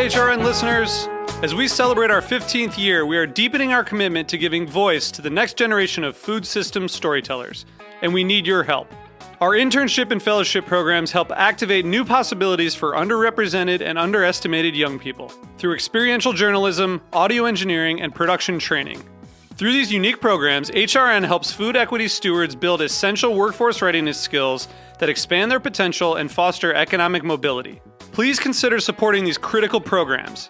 HRN listeners. As we celebrate our 15th year, we are deepening our commitment to giving voice to the next generation of food systems storytellers, and we need your help. Our internship and fellowship programs help activate new possibilities for underrepresented and underestimated young people through experiential journalism, audio engineering, and production training. Through these unique programs, HRN helps food equity stewards build essential workforce readiness skills that expand their potential and foster economic mobility. Please consider supporting these critical programs.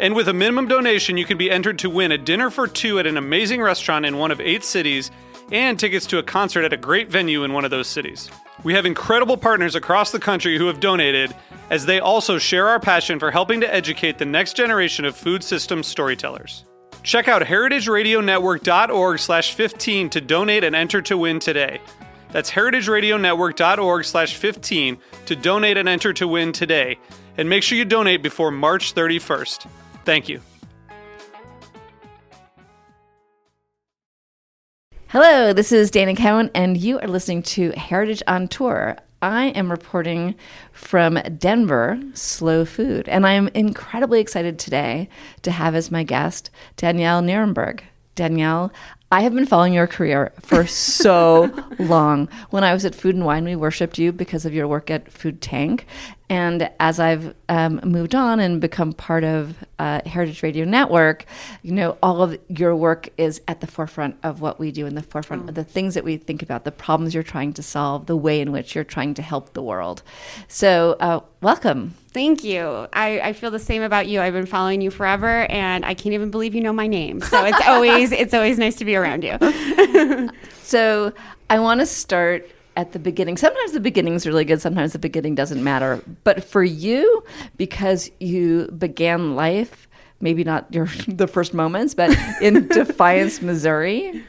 And with a minimum donation, you can be entered to win a dinner for two at an amazing restaurant in one of 8 cities and tickets to a concert at a great venue in one of those cities. We have incredible partners across the country who have donated, as they also share our passion for helping to educate the next generation of food systems storytellers. Check out heritageradionetwork.org/15 to donate and enter to win today. That's heritageradionetwork.org/15 to donate and enter to win today. And make sure you donate before March 31st. Thank you. Hello, this is Dani Cowin, and you are listening to Heritage on Tour. I am reporting from Denver, Slow Food, and I am incredibly excited today to have as my guest Danielle Nierenberg. Danielle, I have been following your career for so long. When I was at Food and Wine, we worshipped you because of your work at Food Tank. And as I've moved on and become part of Heritage Radio Network, you know, all of your work is at the forefront of what we do, in the forefront of the things that we think about, the problems you're trying to solve, the way in which you're trying to help the world. So welcome. Thank you. I feel the same about you. I've been following you forever, and I can't even believe you know my name. So it's always nice to be around you. So I want to start at the beginning. Sometimes the beginning's really good. Sometimes the beginning doesn't matter. But for you, because you began life, maybe not the first moments, but in Defiance, Missouri,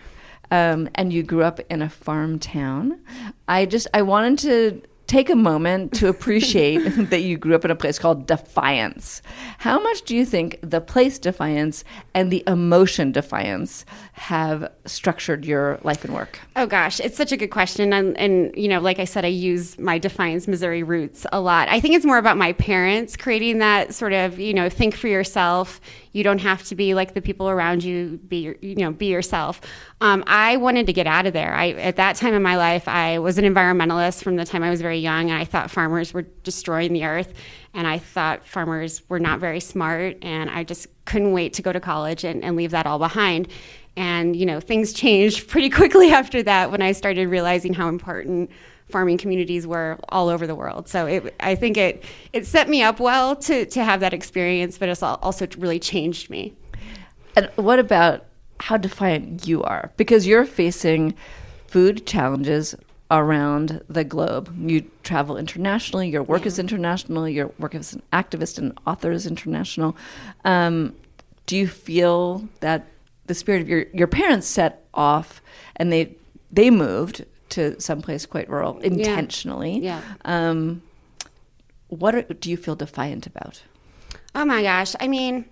and you grew up in a farm town, I wanted to take a moment to appreciate that you grew up in a place called Defiance. How much do you think the place Defiance and the emotion Defiance have structured your life and work? Oh gosh, it's such a good question. And you know, like I said, I use my Defiance, Missouri roots a lot. I think it's more about my parents creating that sort of, you know, think for yourself. You don't have to be like the people around you. Be yourself. I wanted to get out of there. At that time in my life, I was an environmentalist from the time I was very young, and I thought farmers were destroying the earth, and I thought farmers were not very smart, and I just couldn't wait to go to college and leave that all behind. And, you know, things changed pretty quickly after that when I started realizing how important farming communities were all over the world. So I think it set me up well to have that experience, but it's also really changed me. And what about how defiant you are? Because you're facing food challenges around the globe. You travel internationally, your work is international, your work as an activist and author is international. Do you feel that the spirit of your parents set off and they moved to someplace quite rural intentionally? Yeah. What do you feel defiant about? Oh my gosh. I mean,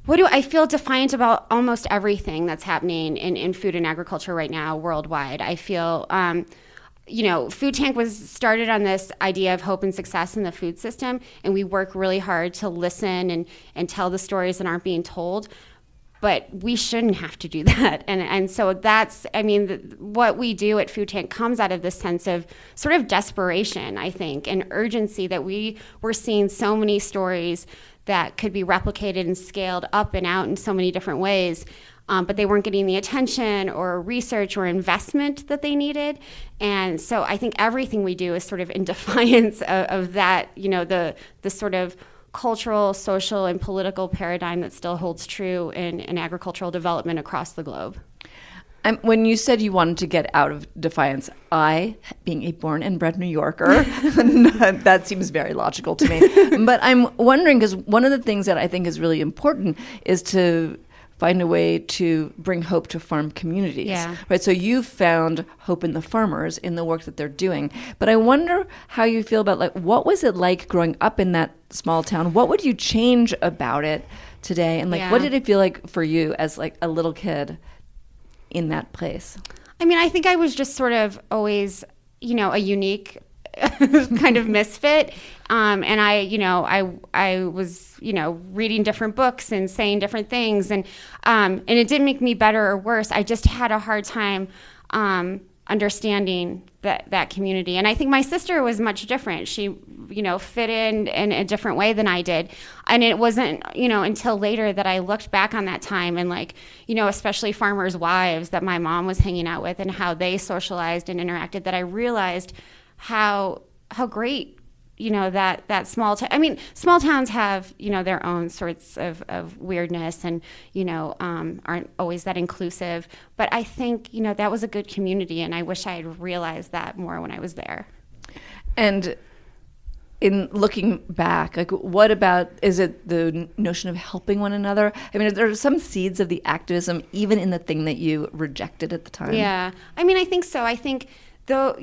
what do I feel defiant about? Almost everything that's happening in food and agriculture right now worldwide. I feel, you know, Food Tank was started on this idea of hope and success in the food system, and we work really hard to listen and tell the stories that aren't being told. But we shouldn't have to do that. And so that's, I mean, what we do at Food Tank comes out of this sense of sort of desperation, I think, and urgency that we're seeing so many stories that could be replicated and scaled up and out in so many different ways. But they weren't getting the attention or research or investment that they needed. And so I think everything we do is sort of in defiance of that, you know, the sort of cultural, social, and political paradigm that still holds true in agricultural development across the globe. When you said you wanted to get out of Defiance, I, being a born and bred New Yorker, that seems very logical to me. But I'm wondering, because one of the things that I think is really important is to find a way to bring hope to farm communities. Yeah. Right. So you've found hope in the farmers in the work that they're doing. But I wonder how you feel about, like, what was it like growing up in that small town? What would you change about it today? And what did it feel like for you as like a little kid in that place? I mean, I think I was just sort of always, you know, a unique kind of misfit. And I was, reading different books and saying different things. And it didn't make me better or worse. I just had a hard time understanding that community. And I think my sister was much different. She, fit in a different way than I did. And it wasn't, until later that I looked back on that time and especially farmers' wives that my mom was hanging out with and how they socialized and interacted, that I realized how great, that small town. I mean, small towns have, their own sorts of weirdness and, aren't always that inclusive. But I think, that was a good community, and I wish I had realized that more when I was there. And in looking back, what about, is it the notion of helping one another? I mean, there are some seeds of the activism even in the thing that you rejected at the time. Yeah. I mean, I think so. I think, though,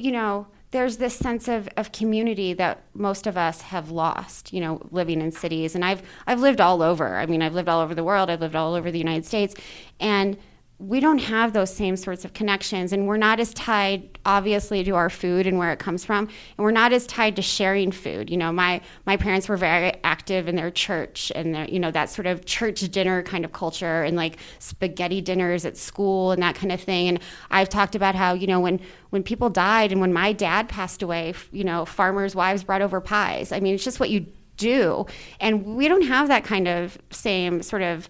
there's this sense of community that most of us have lost, living in cities. And I've lived all over. I mean, I've lived all over the world. I've lived all over the United States. And we don't have those same sorts of connections. And we're not as tied, obviously, to our food and where it comes from. And we're not as tied to sharing food. My parents were very active in their church and their, that sort of church dinner kind of culture and spaghetti dinners at school and that kind of thing. And I've talked about how, when people died and when my dad passed away, farmers' wives brought over pies. I mean, it's just what you do. And we don't have that kind of same sort of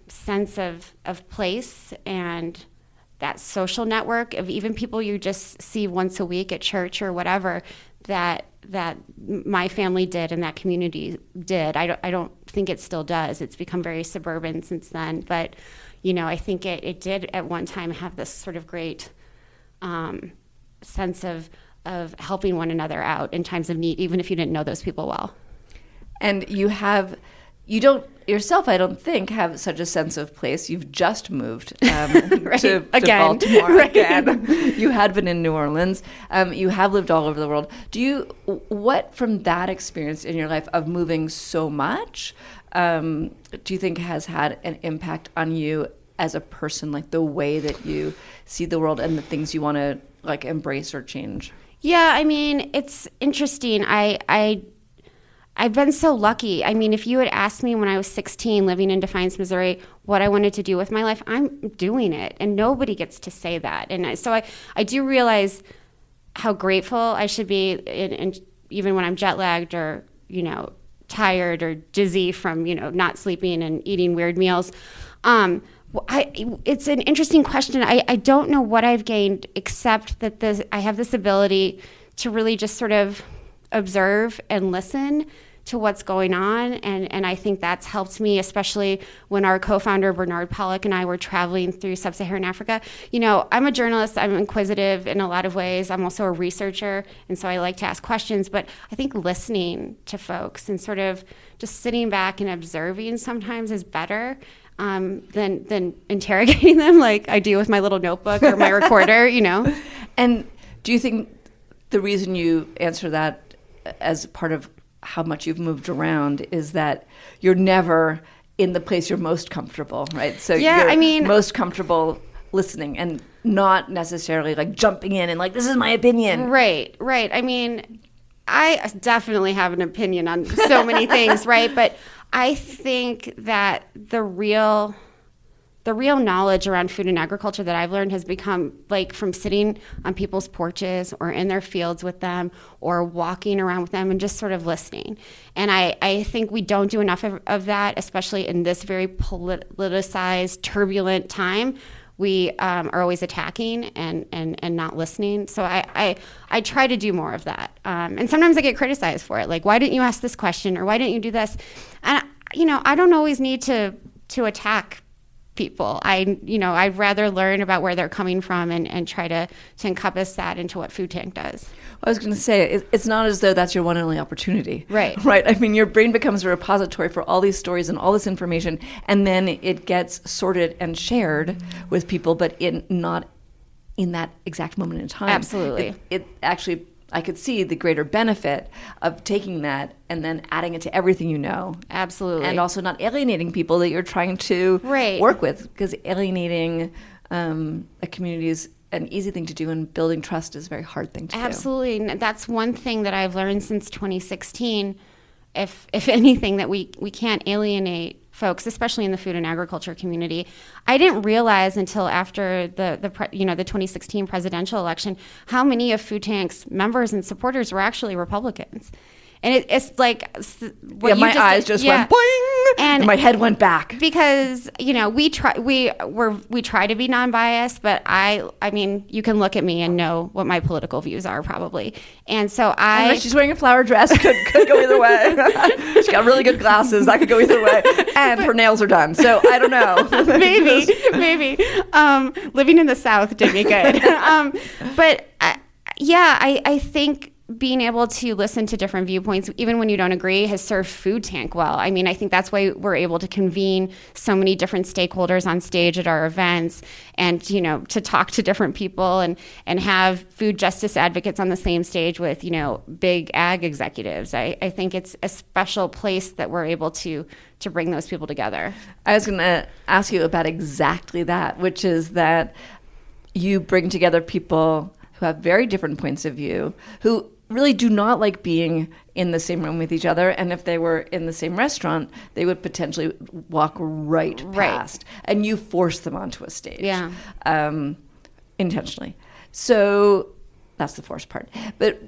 sense of place and that social network of even people you just see once a week at church or whatever that my family did and that community did. I don't think it still does. It's become very suburban since then. But, I think it did at one time have this sort of great sense of helping one another out in times of need, even if you didn't know those people well. And you don't yourself, I don't think, have such a sense of place. You've just moved right. to Baltimore right. Again. You had been in New Orleans. You have lived all over the world. What from that experience in your life of moving so much, do you think has had an impact on you as a person, like the way that you see the world and the things you want to embrace or change? Yeah, I mean, it's interesting. I've been so lucky. I mean, if you had asked me when I was 16 living in Defiance, Missouri, what I wanted to do with my life, I'm doing it. And nobody gets to say that. And so I do realize how grateful I should be, and even when I'm jet lagged or, tired or dizzy from, not sleeping and eating weird meals. It's an interesting question. I don't know what I've gained except that I have this ability to really just sort of observe and listen to what's going on. And I think that's helped me, especially when our co-founder, Bernard Pollack, and I were traveling through sub-Saharan Africa. I'm a journalist. I'm inquisitive in a lot of ways. I'm also a researcher. And so I like to ask questions. But I think listening to folks and sort of just sitting back and observing sometimes is better than interrogating them like I do with my little notebook or my recorder, And do you think the reason you answer that as part of how much you've moved around is that you're never in the place you're most comfortable, right? So you're most comfortable listening and not necessarily jumping in and this is my opinion. Right. I mean, I definitely have an opinion on so many things, right? But I think that the real knowledge around food and agriculture that I've learned has become from sitting on people's porches or in their fields with them or walking around with them and just sort of listening. And I think we don't do enough of that, especially in this very politicized, turbulent time. We are always attacking and not listening. So I try to do more of that. And sometimes I get criticized for it. Why didn't you ask this question? Or why didn't you do this? And, I don't always need to attack people. I'd rather learn about where they're coming from and try to encompass that into what Food Tank does. I was going to say, it's not as though that's your one and only opportunity. Right. Right. I mean, your brain becomes a repository for all these stories and all this information, and then it gets sorted and shared with people, but not in that exact moment in time. Absolutely. It actually, I could see the greater benefit of taking that and then adding it to everything you know. Absolutely. And also not alienating people that you're trying to work with, because alienating a community is an easy thing to do, and building trust is a very hard thing to do. Absolutely. And that's one thing that I've learned since 2016. If anything, that we can't alienate folks, especially in the food and agriculture community. I didn't realize until after the 2016 presidential election how many of Food Tank's members and supporters were actually Republicans. And it's like my eyes just went boing, and my head went back because we try to be non-biased, but I mean you can look at me and know what my political views are probably, and so she's wearing a flower dress, could go either way. She's got really good glasses, that could go either way, and her nails are done. So I don't know, maybe living in the South did me good, but I think being able to listen to different viewpoints, even when you don't agree, has served Food Tank well. I mean, I think that's why we're able to convene so many different stakeholders on stage at our events and, to talk to different people and have food justice advocates on the same stage with, big ag executives. I think it's a special place that we're able to bring those people together. I was going to ask you about exactly that, which is that you bring together people who have very different points of view, who really do not like being in the same room with each other. And if they were in the same restaurant, they would potentially walk right past. And you force them onto a stage. Yeah. Intentionally. So that's the forced part. But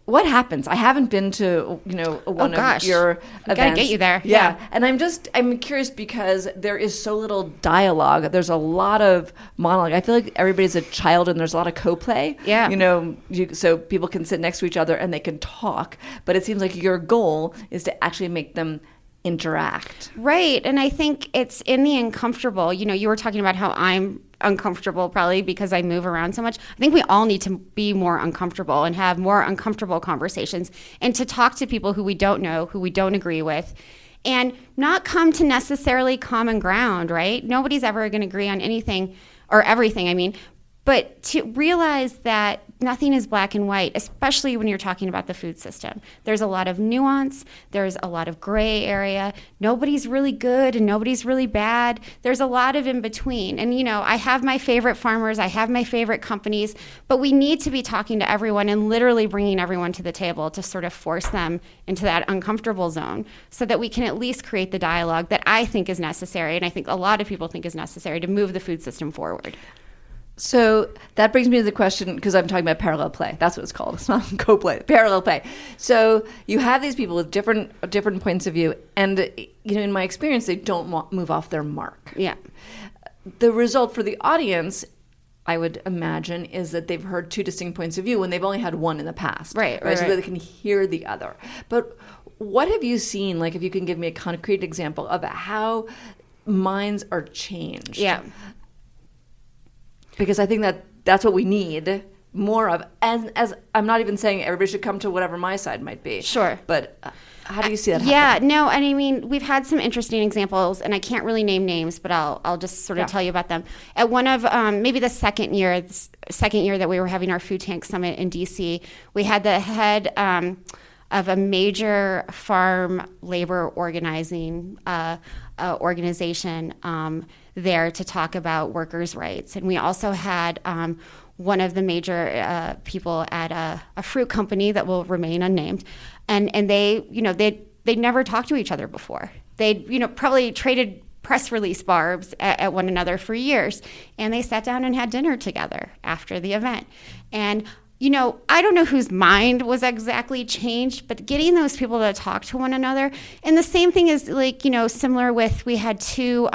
what happens? I haven't been to, one of your events. Gotta get you there. Yeah. And I'm curious because there is so little dialogue. There's a lot of monologue. I feel like everybody's a child and there's a lot of co-play. Yeah. So people can sit next to each other and they can talk. But it seems like your goal is to actually make them interact. Right. And I think it's in the uncomfortable. You were talking about how I'm uncomfortable probably because I move around so much. I think we all need to be more uncomfortable and have more uncomfortable conversations and to talk to people who we don't know, who we don't agree with, and not come to necessarily common ground, right? Nobody's ever going to agree on anything or everything, but to realize that nothing is black and white, especially when you're talking about the food system. There's a lot of nuance. There's a lot of gray area. Nobody's really good and nobody's really bad. There's a lot of in between. And, I have my favorite farmers. I have my favorite companies. But we need to be talking to everyone and literally bringing everyone to the table to sort of force them into that uncomfortable zone so that we can at least create the dialogue that I think is necessary, and I think a lot of people think is necessary to move the food system forward. So that brings me to the question, because I'm talking about parallel play. That's what it's called. It's not co-play, parallel play. So you have these people with different points of view, and in my experience, they don't move off their mark. Yeah. The result for the audience, I would imagine, is that they've heard two distinct points of view when they've only had one in the past. Right. So that they can hear the other. But what have you seen, like if you can give me a concrete example of how minds are changed? Yeah. Because I think that's what we need more of. And as I'm not even saying everybody should come to whatever my side might be. Sure. But how do you see that happen? Yeah, no, and I mean, we've had some interesting examples, and I can't really name names, but I'll just sort of tell you about them. At one of maybe the second year that we were having our Food Tank Summit in DC, we had the head of a major farm labor organizing organization there to talk about workers' rights. And we also had one of the major people at a fruit company that will remain unnamed. And they'd never talked to each other before. They'd, probably traded press release barbs at one another for years. And they sat down and had dinner together after the event. And I don't know whose mind was exactly changed, but getting those people to talk to one another. And the same thing is similar with, we had two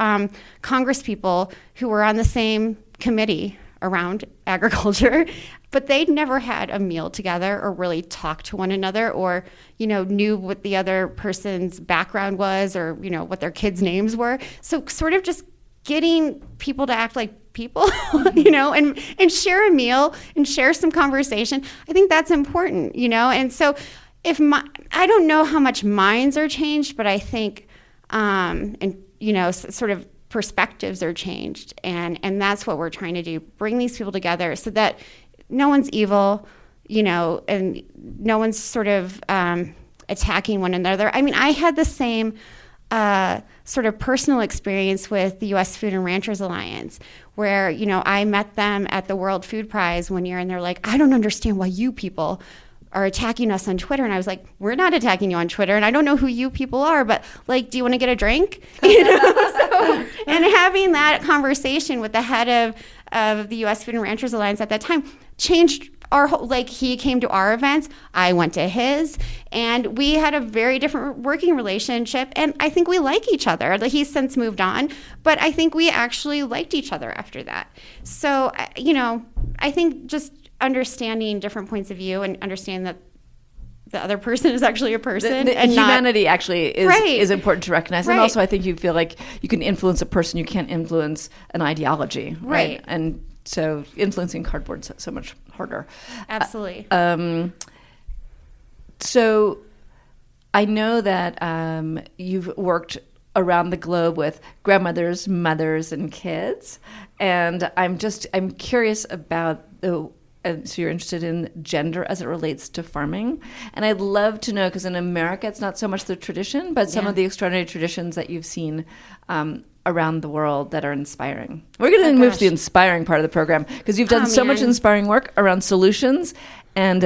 Congress people who were on the same committee around agriculture, but they'd never had a meal together or really talked to one another or, knew what the other person's background was or, what their kids' names were. So sort of just getting people to act like people, and share a meal and share some conversation. I think that's important, And so I don't know how much minds are changed, but I think, sort of perspectives are changed. And that's what we're trying to do, bring these people together so that no one's evil, and no one's sort of attacking one another. I mean, I had the same sort of personal experience with the U.S. Food and Ranchers Alliance, where, you know, I met them at the World Food Prize one year, and they're like, I don't understand why you people are attacking us on Twitter. And I was like, we're not attacking you on Twitter, and I don't know who you people are, but like, do you want to get a drink? You know? So, and having that conversation with the head of the U.S. Food and Ranchers Alliance at that time changed our whole, like, he came to our events, I went to his, and we had a very different working relationship, and I think we like each other. Like, he's since moved on, but I think we actually liked each other after that. So, you know, I think just understanding different points of view and understanding that the other person is actually a person. The and humanity actually is, Right. is important to recognize. Right. And also I think you feel like you can influence a person, you can't influence an ideology. Right. And so influencing cardboard's so much harder. Absolutely. So I know that you've worked around the globe with grandmothers, mothers, and kids. And I'm curious about so you're interested in gender as it relates to farming. And I'd love to know, because in America, it's not so much the tradition, but some of the extraordinary traditions that you've seen around the world that are inspiring. We're going to move to the inspiring part of the program, because you've done so much inspiring work around solutions and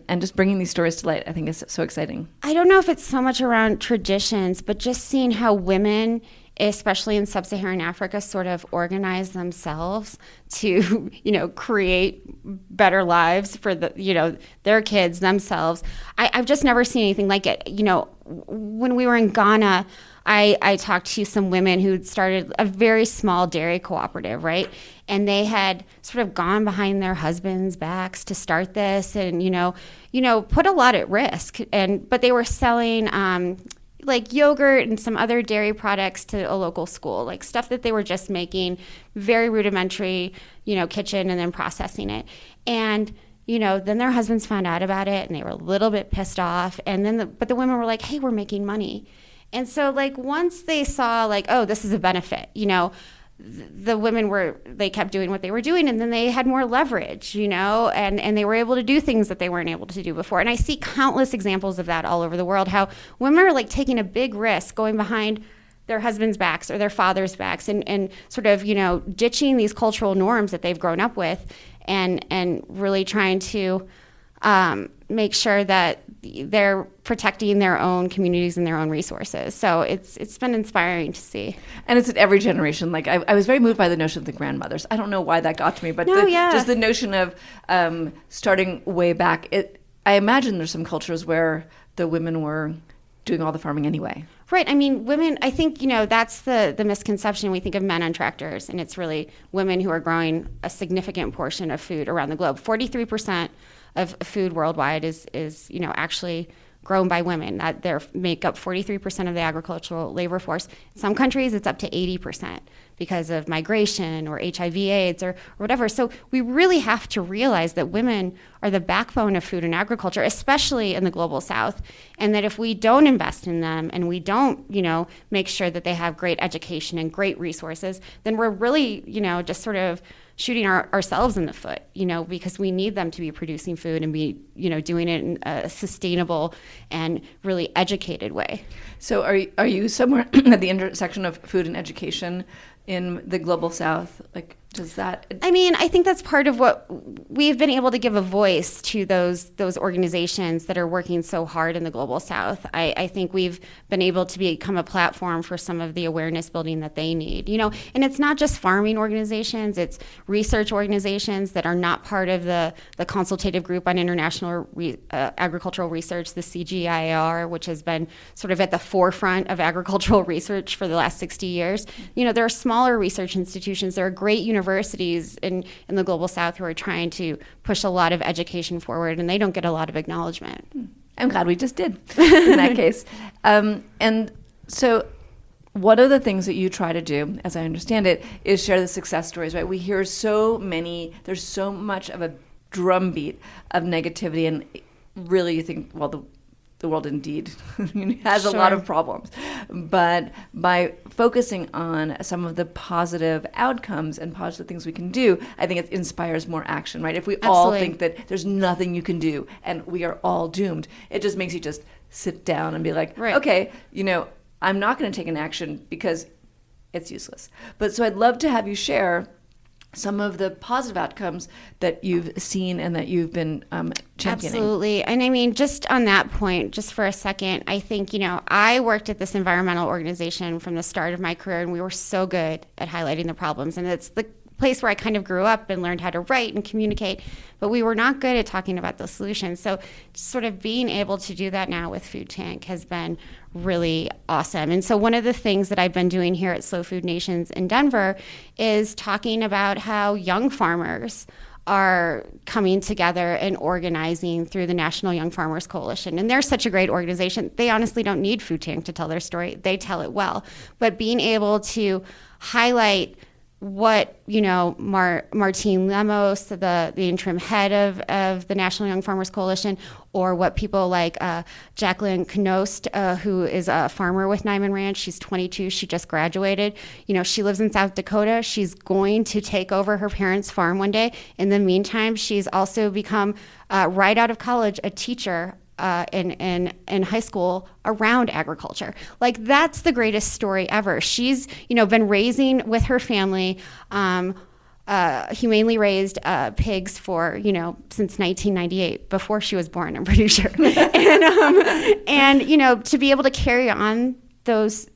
just bringing these stories to light. I think is so exciting. I don't know if it's so much around traditions, but just seeing how women, especially in sub-Saharan Africa, sort of organize themselves to, you know, create better lives for their kids, themselves. I've just never seen anything like it. You know, when we were in Ghana, I talked to some women who'd started a very small dairy cooperative, right? And they had sort of gone behind their husbands' backs to start this, and you know, put a lot at risk. But they were selling like yogurt and some other dairy products to a local school, like stuff that they were just making, very rudimentary, you know, kitchen, and then processing it. And, you know, then their husbands found out about it, and they were a little bit pissed off. And then, but the women were like, hey, we're making money. And so, like, once they saw, like, oh, this is a benefit, you know, the women they kept doing what they were doing, and then they had more leverage, you know, and they were able to do things that they weren't able to do before. And I see countless examples of that all over the world, how women are like taking a big risk, going behind their husbands' backs or their fathers' backs, and sort of, you know, ditching these cultural norms that they've grown up with, and really trying to make sure that they're protecting their own communities and their own resources. So it's been inspiring to see. And it's at every generation. Like I was very moved by the notion of the grandmothers. I don't know why that got to me, but just the notion of starting way back. I imagine there's some cultures where the women were doing all the farming anyway. Right. I mean, women, I think, you know, that's the misconception. We think of men on tractors, and it's really women who are growing a significant portion of food around the globe. 43% of food worldwide is you know, actually grown by women. That they make up 43% of the agricultural labor force. In some countries, it's up to 80% because of migration or HIV/AIDS or whatever. So we really have to realize that women are the backbone of food and agriculture, especially in the global South, and that if we don't invest in them and we don't, you know, make sure that they have great education and great resources, then we're really, you know, just sort of shooting ourselves in the foot, you know, because we need them to be producing food and be, you know, doing it in a sustainable and really educated way. So are you somewhere at the intersection of food and education in the global South? Like, does that... I mean, I think that's part of what we've been able to give a voice to those organizations that are working so hard in the global South. I think we've been able to become a platform for some of the awareness building that they need, you know, and it's not just farming organizations, it's research organizations that are not part of the consultative group on international agricultural research, the CGIAR, which has been sort of at the forefront of agricultural research for the last 60 years. You know, there are smaller research institutions, there are great universities in the global South who are trying to push a lot of education forward, and they don't get a lot of acknowledgement. I'm glad we just did in that case. And so one of the things that you try to do, as I understand it, is share the success stories, right? We hear so many, there's so much of a drumbeat of negativity, and really you think, well, the world indeed has a lot of problems. But by focusing on some of the positive outcomes and positive things we can do, I think it inspires more action, right? If we all think that there's nothing you can do and we are all doomed, it just makes you just sit down and be like, okay, you know, I'm not going to take an action because it's useless. But so I'd love to have you share some of the positive outcomes that you've seen and that you've been championing. Absolutely. And I mean, just on that point, just for a second, I think, I worked at this environmental organization from the start of my career, and we were so good at highlighting the problems. And it's the place where I kind of grew up and learned how to write and communicate, but we were not good at talking about the solutions. So just sort of being able to do that now with Food Tank has been really awesome. And so one of the things that I've been doing here at Slow Food Nations in Denver is talking about how young farmers are coming together and organizing through the National Young Farmers Coalition. And they're such a great organization. They honestly don't need Food Tank to tell their story. They tell it well. But being able to highlight what, Martine Lemos, the interim head of the National Young Farmers Coalition, or what people like Jacqueline Knost, who is a farmer with Nyman Ranch. She's 22. She just graduated. She lives in South Dakota. She's going to take over her parents' farm one day. In the meantime, she's also become, right out of college, a teacher in high school around agriculture. Like, that's the greatest story ever. She's, been raising with her family, humanely raised pigs for, since 1998, before she was born, I'm pretty sure. And to be able to carry on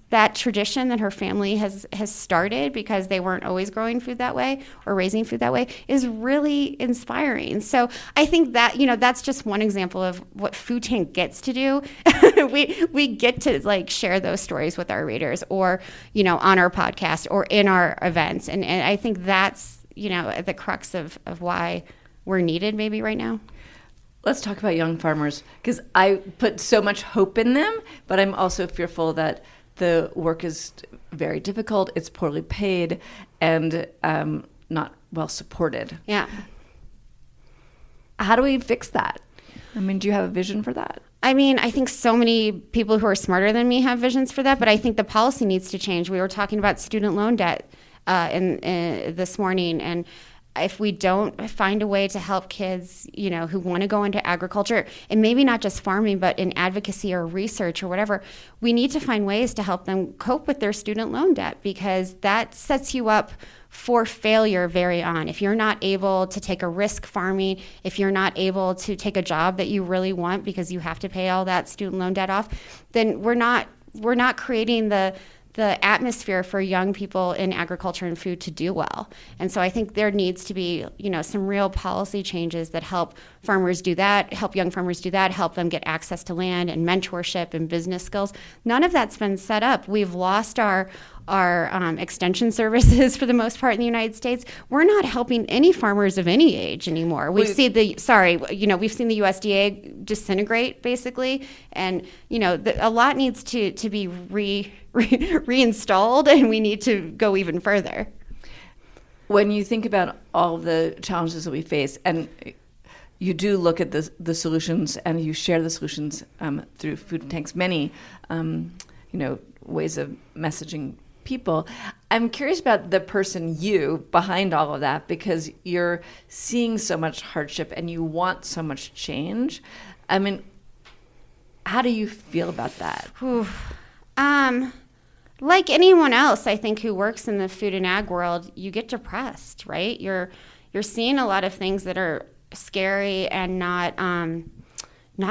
that tradition that her family has started, because they weren't always growing food that way or raising food that way, is really inspiring. So I think that, that's just one example of what Food Tank gets to do. we get to share those stories with our readers, or, on our podcast or in our events. And I think that's, the crux of why we're needed maybe right now. Let's talk about young farmers, because I put so much hope in them, but I'm also fearful that the work is very difficult, it's poorly paid, and not well supported. Yeah. How do we fix that? I mean, do you have a vision for that? I mean, I think so many people who are smarter than me have visions for that, but I think the policy needs to change. We were talking about student loan debt in this morning, and if we don't find a way to help kids, who want to go into agriculture, and maybe not just farming, but in advocacy or research or whatever, we need to find ways to help them cope with their student loan debt, because that sets you up for failure very on. If you're not able to take a risk farming, if you're not able to take a job that you really want because you have to pay all that student loan debt off, then we're not creating the atmosphere for young people in agriculture and food to do well. And so I think there needs to be, some real policy changes that help farmers do that, help young farmers do that, help them get access to land and mentorship and business skills. None of that's been set up. We've lost our extension services for the most part in the United States. We're not helping any farmers of any age anymore. We've seen the USDA disintegrate basically, and a lot needs to be reinstalled, and we need to go even further. When you think about all the challenges that we face, and you do look at the solutions, and you share the solutions through Food Tank's many ways of messaging people, I'm curious about the person behind all of that, because you're seeing so much hardship and you want so much change. I mean, how do you feel about that? Like anyone else, I think, who works in the food and ag world, you get depressed, right? You're seeing a lot of things that are scary and not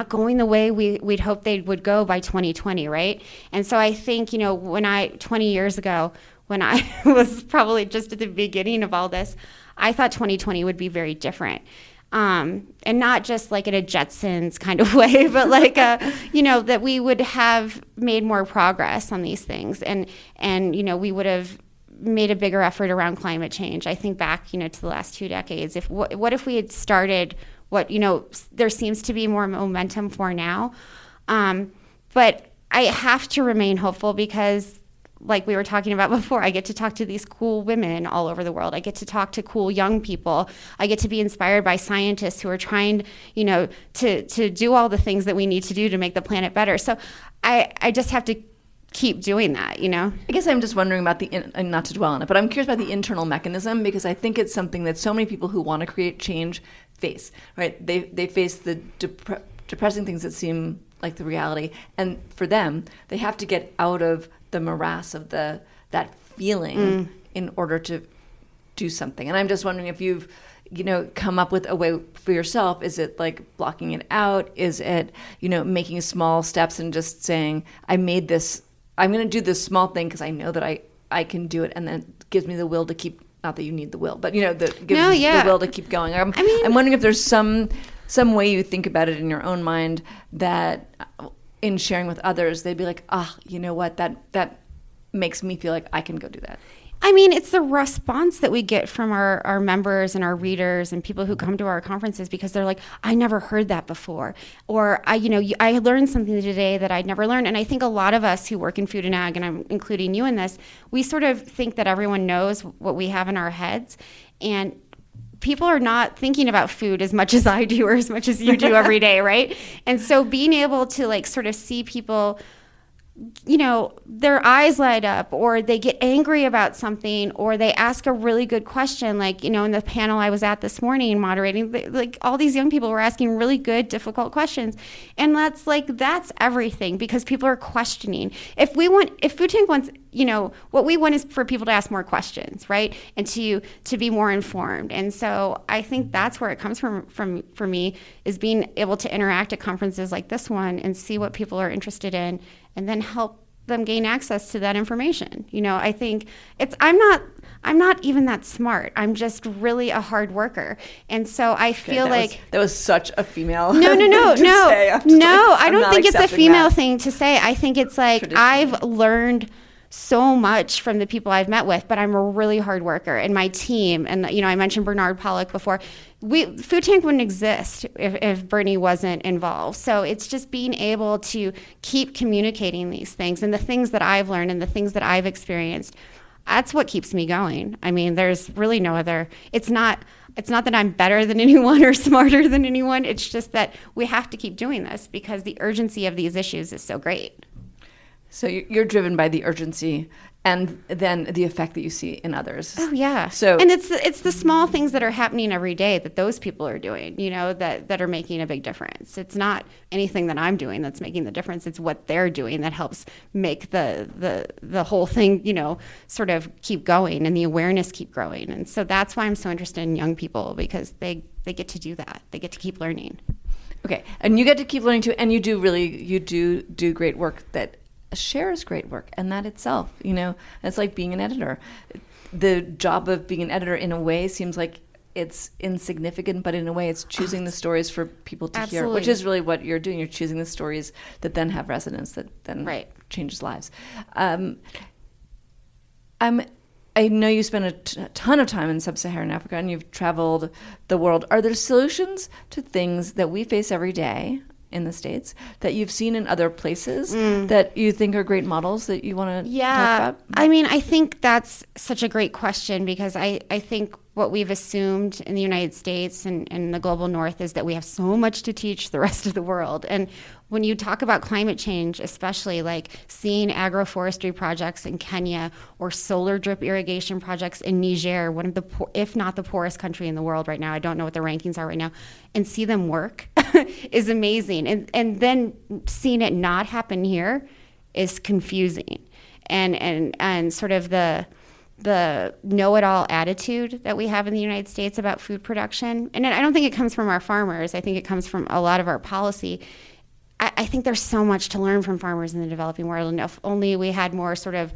going the way we'd hope they would go by 2020, right? And so I think, 20 years ago, when I was probably just at the beginning of all this, I thought 2020 would be very different. And not just like in a Jetsons kind of way, but like, that we would have made more progress on these things. And we would have made a bigger effort around climate change. I think back, to the last 2 decades. What if we had started what, there seems to be more momentum for now. But I have to remain hopeful, because like we were talking about before, I get to talk to these cool women all over the world. I get to talk to cool young people. I get to be inspired by scientists who are trying, to do all the things that we need to do to make the planet better. So I just have to keep doing that, I guess I'm just wondering about not to dwell on it, but I'm curious about the internal mechanism, because I think it's something that so many people who want to create change face, right? They face the depressing things that seem like the reality. And for them, they have to get out of the morass of that feeling in order to do something. And I'm just wondering if you've, come up with a way for yourself. Is it like blocking it out? Is it, making small steps and just saying, I'm going to do this small thing because I know that I can do it, and then it gives me the will to keep, not that you need the will, but that gives me the will to keep going. I'm wondering if there's some way you think about it in your own mind that in sharing with others, they'd be like, you know what, that makes me feel like I can go do that. I mean, it's the response that we get from our members and our readers and people who come to our conferences, because they're like, I never heard that before. Or, I learned something today that I'd never learned. And I think a lot of us who work in food and ag, and I'm including you in this, we sort of think that everyone knows what we have in our heads. And people are not thinking about food as much as I do or as much as you do every day, right? And so being able to like sort of see people, their eyes light up, or they get angry about something, or they ask a really good question. Like, in the panel I was at this morning moderating, like all these young people were asking really good, difficult questions. And that's everything, because people are questioning. If Food Tank wants, what we want is for people to ask more questions, right? And to be more informed. And so I think that's where it comes from for me, is being able to interact at conferences like this one and see what people are interested in, and then help them gain access to that information. I think I'm not even that smart. I'm just really a hard worker. And so I feel that was such a female. No. I don't think it's a female thing to say. I think it's like I've learned so much from the people I've met with, but I'm a really hard worker, and my team, and I mentioned Bernard Pollack before. Food Tank wouldn't exist if Bernie wasn't involved. So it's just being able to keep communicating these things, and the things that I've learned and the things that I've experienced. That's what keeps me going. I mean, there's really no other. It's not that I'm better than anyone or smarter than anyone. It's just that we have to keep doing this because the urgency of these issues is so great. So you're driven by the urgency and then the effect that you see in others. Oh, yeah. And it's the small things that are happening every day that those people are doing, that are making a big difference. It's not anything that I'm doing that's making the difference. It's what they're doing that helps make the whole thing, sort of keep going, and the awareness keep growing. And so that's why I'm so interested in young people, because they get to do that. They get to keep learning. Okay. And you get to keep learning too. And you do great work that shares great work, and that itself, it's like being an editor. The job of being an editor in a way seems like it's insignificant, but in a way it's choosing the stories for people to hear, which is really what you're doing. You're choosing the stories that then have resonance, that then changes lives. I know you spend a ton of time in sub-Saharan Africa, and you've traveled the world. Are there solutions to things that we face every day in the States that you've seen in other places that you think are great models that you want to talk about? I mean, I think that's such a great question, because I think what we've assumed in the United States and the global north is that we have so much to teach the rest of the world. And when you talk about climate change, especially like seeing agroforestry projects in Kenya or solar drip irrigation projects in Niger, one of the, if not the poorest country in the world right now, I don't know what the rankings are right now, and see them work is amazing. And then seeing it not happen here is confusing. And sort of the know-it-all attitude that we have in the United States about food production. And I don't think it comes from our farmers. I think it comes from a lot of our policy. I think there's so much to learn from farmers in the developing world. And if only we had more sort of,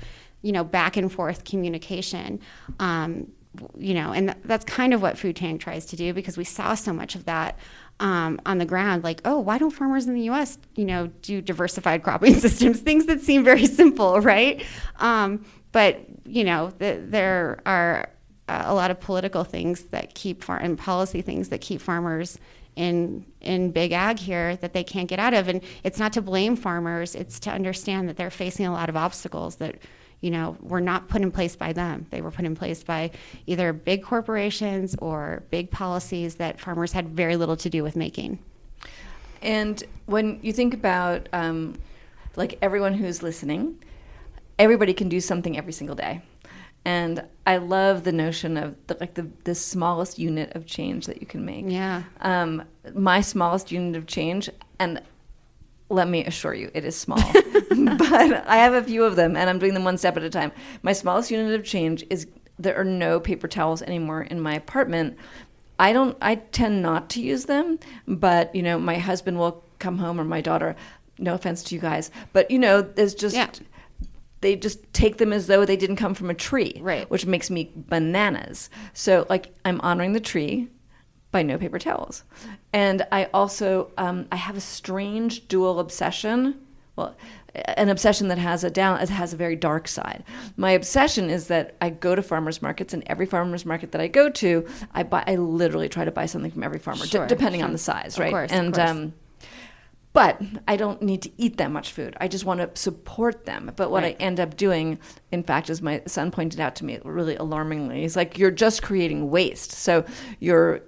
back and forth communication, and that's kind of what Food Tank tries to do, because we saw so much of that on the ground. Like, oh, why don't farmers in the U.S., do diversified cropping systems? Things that seem very simple, right? But, there are a lot of political things that keep and policy things that keep farmers in big ag here that they can't get out of. And it's not to blame farmers. It's to understand that they're facing a lot of obstacles that, were not put in place by them. They were put in place by either big corporations or big policies that farmers had very little to do with making. And when you think about, everyone who's listening, everybody can do something every single day. And I love the notion of the smallest unit of change that you can make. Yeah. My smallest unit of change, and let me assure you, it is small. But I have a few of them, and I'm doing them one step at a time. My smallest unit of change is there are no paper towels anymore in my apartment. I tend not to use them, but, my husband will come home, or my daughter, no offense to you guys, but, there's just... Yeah. They just take them as though they didn't come from a tree, right? Which makes me bananas. So, I'm honoring the tree by no paper towels. And I also, I have a strange dual obsession. Well, an obsession that has it has a very dark side. My obsession is that I go to farmers markets, and every farmers market that I go to, I literally try to buy something from every farmer, depending on the size, right? Of course. But I don't need to eat that much food. I just want to support them. But what I end up doing, in fact, as my son pointed out to me really alarmingly, is you're just creating waste. So you're,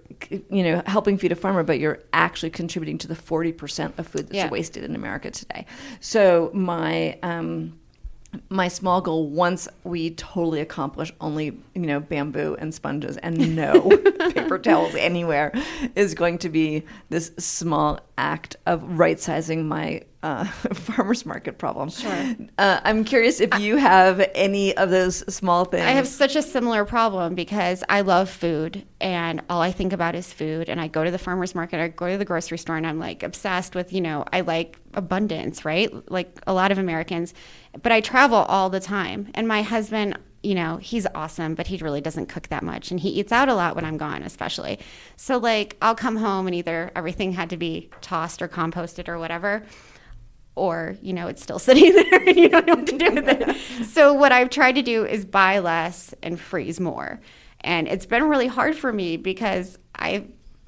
helping feed a farmer, but you're actually contributing to the 40% of food that's wasted in America today. So my small goal, once we totally accomplish only, bamboo and sponges and no paper towels anywhere, is going to be this small act of right-sizing my farmer's market problem. Sure. I'm curious if you have any of those small things. I have such a similar problem because I love food, and all I think about is food. And I go to the farmer's market, I go to the grocery store, and I'm obsessed with, I like abundance, right? Like a lot of Americans. But I travel all the time. And my husband, he's awesome, but he really doesn't cook that much. And he eats out a lot when I'm gone, especially. So I'll come home and either everything had to be tossed or composted or whatever, or, it's still sitting there and you don't know what to do with it. So what I've tried to do is buy less and freeze more. And it's been really hard for me because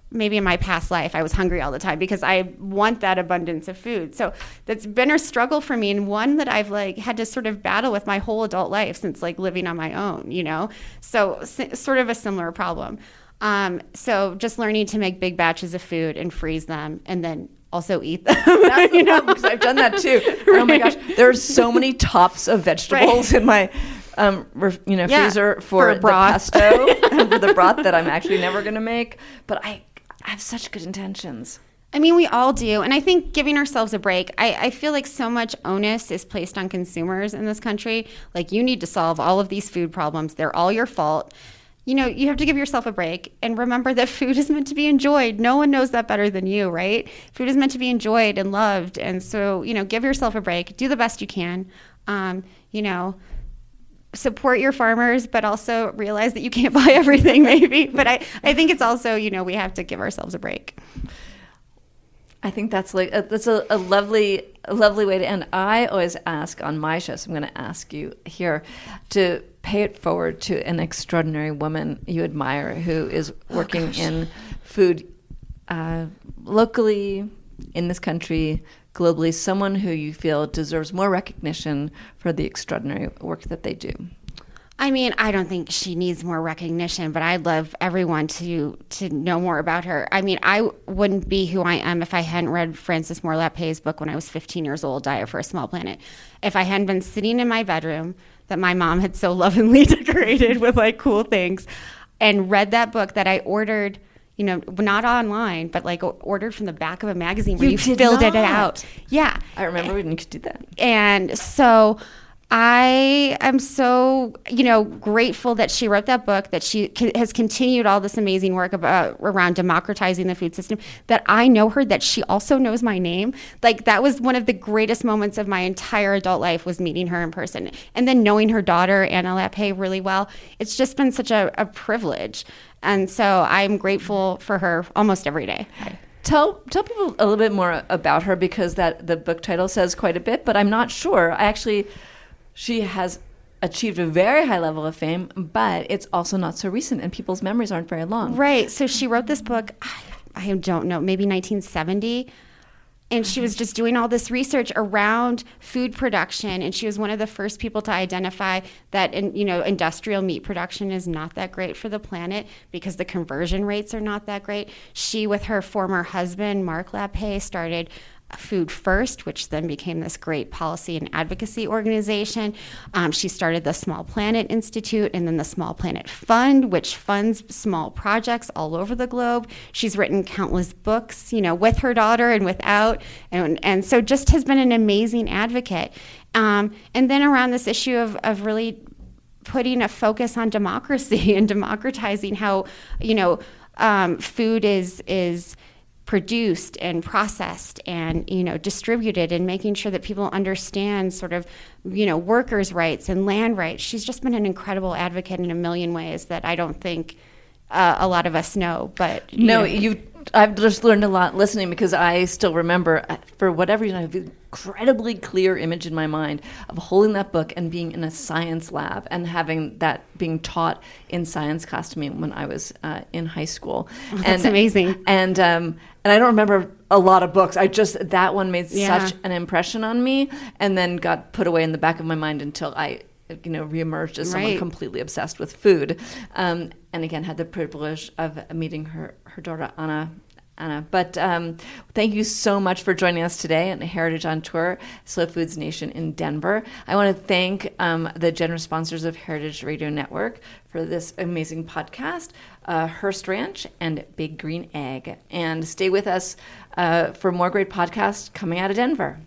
maybe in my past life, I was hungry all the time because I want that abundance of food. So that's been a struggle for me, and one that I've had to sort of battle with my whole adult life since living on my own, So sort of a similar problem. So just learning to make big batches of food and freeze them and then also eat them. That's the problem, because I've done that too. Right. Oh my gosh, there are so many tops of vegetables in my freezer for the pesto and for the broth that I'm actually never going to make. But I have such good intentions. I mean, we all do. And I think giving ourselves a break, I feel like so much onus is placed on consumers in this country. You need to solve all of these food problems. They're all your fault. You have to give yourself a break and remember that food is meant to be enjoyed. No one knows that better than you, right? Food is meant to be enjoyed and loved. And so, give yourself a break. Do the best you can. Support your farmers, but also realize that you can't buy everything maybe. But I think it's also, we have to give ourselves a break. I think that's a lovely way to end. I always ask on my show, so I'm going to ask you here to pay it forward to an extraordinary woman you admire who is working in food locally, in this country, globally, someone who you feel deserves more recognition for the extraordinary work that they do. I mean, I don't think she needs more recognition, but I'd love everyone to know more about her. I mean, I wouldn't be who I am if I hadn't read Frances Moore Lapé's book when I was 15 years old, Diet for a Small Planet. If I hadn't been sitting in my bedroom that my mom had so lovingly decorated with cool things and read that book that I ordered, not online, but ordered from the back of a magazine where you filled it out. Yeah. I remember when you could do that. And so I am so, grateful that she wrote that book, that she has continued all this amazing work around democratizing the food system, that I know her, that she also knows my name. That was one of the greatest moments of my entire adult life, was meeting her in person. And then knowing her daughter, Anna Lapé, really well. It's just been such a privilege. And so I'm grateful for her almost every day. Tell people a little bit more about her, because the book title says quite a bit, but I'm not sure. She has achieved a very high level of fame, but it's also not so recent, and people's memories aren't very long. Right. So she wrote this book, I don't know, maybe 1970. And she was just doing all this research around food production. And she was one of the first people to identify that, industrial meat production is not that great for the planet because the conversion rates are not that great. She, with her former husband, Mark Lapé, started Food First, which then became this great policy and advocacy organization. She started the Small Planet Institute and then the Small Planet Fund, which funds small projects all over the globe. She's written countless books, with her daughter and without, and so just has been an amazing advocate. And then around this issue of really putting a focus on democracy and democratizing how, food is produced and processed and distributed, and making sure that people understand sort of workers' rights and land rights. She's just been an incredible advocate in a million ways that I don't think a lot of us know. But I've just learned a lot listening, because I still remember, for whatever reason, I have an incredibly clear image in my mind of holding that book and being in a science lab and having that being taught in science class to me when I was in high school. Oh, that's amazing. And I don't remember a lot of books. That one made such an impression on me, and then got put away in the back of my mind until I reemerged as someone completely obsessed with food. And again, had the privilege of meeting her daughter, Anna. But thank you so much for joining us today on Heritage on Tour, Slow Foods Nation in Denver. I want to thank the generous sponsors of Heritage Radio Network for this amazing podcast, Hearst Ranch and Big Green Egg. And stay with us for more great podcasts coming out of Denver.